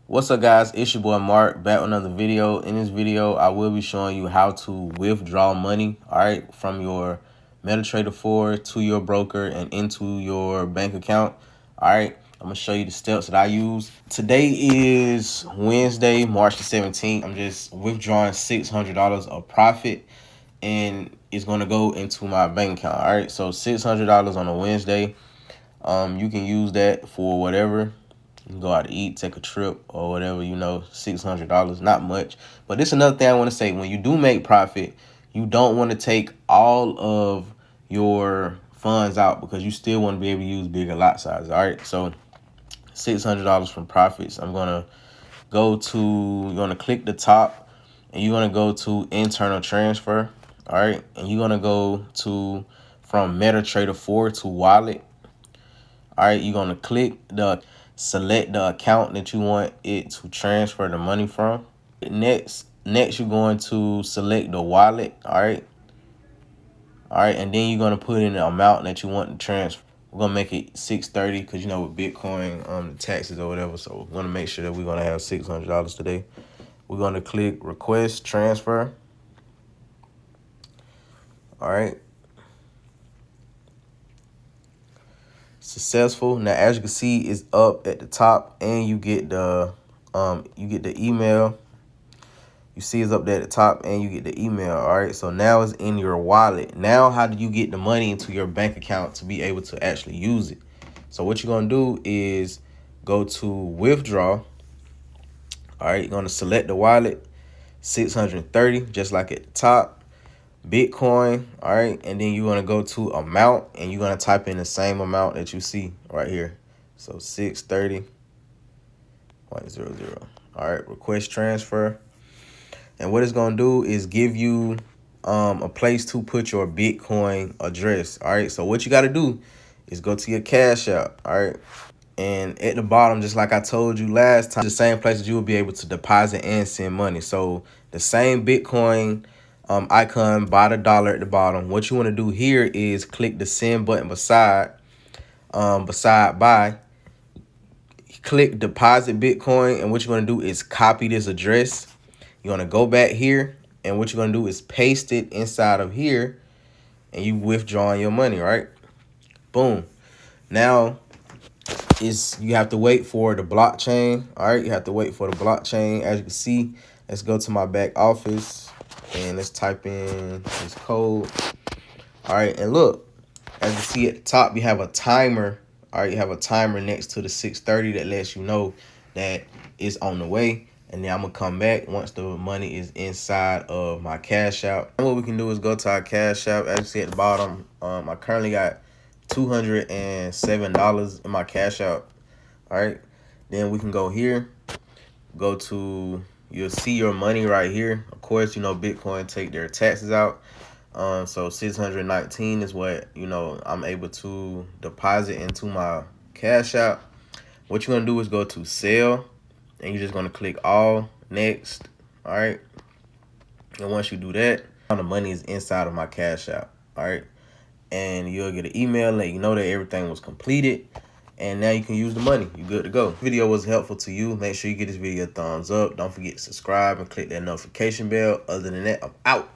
What's up, guys? It's your boy Mark back with another video. In this video, I will be showing you how to withdraw money, all right, from your MetaTrader 4 to your broker and into your bank account. All right, I'm gonna show you the steps that I use. Today is Wednesday, March the 17th. I'm just withdrawing $600 of profit, and it's gonna go into my bank account. All right, so $600 on a Wednesday. You can use that for whatever. You can go out to eat, take a trip, or whatever, you know, $600, not much. But this is another thing I want to say. When you do make profit, you don't want to take all of your funds out because you still want to be able to use bigger lot sizes. All right, so $600 from profits. I'm going to go to, you're going to click the top, and you're going to go to internal transfer. All right, and you're going to go to from MetaTrader 4 to wallet. All right, you're going to select the account that you want it to transfer the money from. Next you're going to select the wallet. All right, and then you're going to put in the amount that you want to transfer. We're going to make it $630 because, you know, with Bitcoin, the taxes or whatever. So we're going to make sure that we're going to have $600 today. We're going to click request transfer. All right. Successful. Now, as you can see, it's up at the top, and you get the email. You see it's up there at the top, and you get the email. All right, so now it's in your wallet. Now, how do you get the money into your bank account to be able to actually use it? So what you're gonna do is go to withdraw. All right, you're gonna select the wallet, 630, just like at the top. Bitcoin, all right, and then you're gonna go to amount, and you're gonna type in the same amount that you see right here. So 630.00. All right, request transfer. And what it's gonna do is give you a place to put your Bitcoin address. All right, so what you got to do is go to your Cashout. All right, and at the bottom, just like I told you last time, the same place that you will be able to deposit and send money. So the same Bitcoin icon by the dollar at the bottom. What you want to do here is click the send button beside click deposit Bitcoin, and what you're going to do is copy this address. You're going to go back here, and what you're going to do is paste it inside of here, and you withdrawing your money, right? Boom. Now you have to wait for the blockchain. All right, you have to wait for the blockchain. As you can see, let's go to my back office, and let's type in this code. All right, and look, as you see at the top, you have a timer. All right, you have a timer next to the 630 that lets you know that it's on the way. And then I'm gonna come back once the money is inside of my Cashout. And what we can do is go to our Cashout. As you see at the bottom, I currently got $207 in my Cashout. All right, then we can go here, go to, you'll see your money right here. Of course, you know, Bitcoin take their taxes out. So 619 is what, you know, I'm able to deposit into my Cashout. What you're gonna do is go to sell, and you're just gonna click all, next. All right, and once you do that, the money is inside of my Cashout. All right, and you'll get an email letting you know that everything was completed, and now you can use the money. You're good to go. If the video was helpful to you, make sure you give this video a thumbs up. Don't forget to subscribe and click that notification bell. Other than that, I'm out.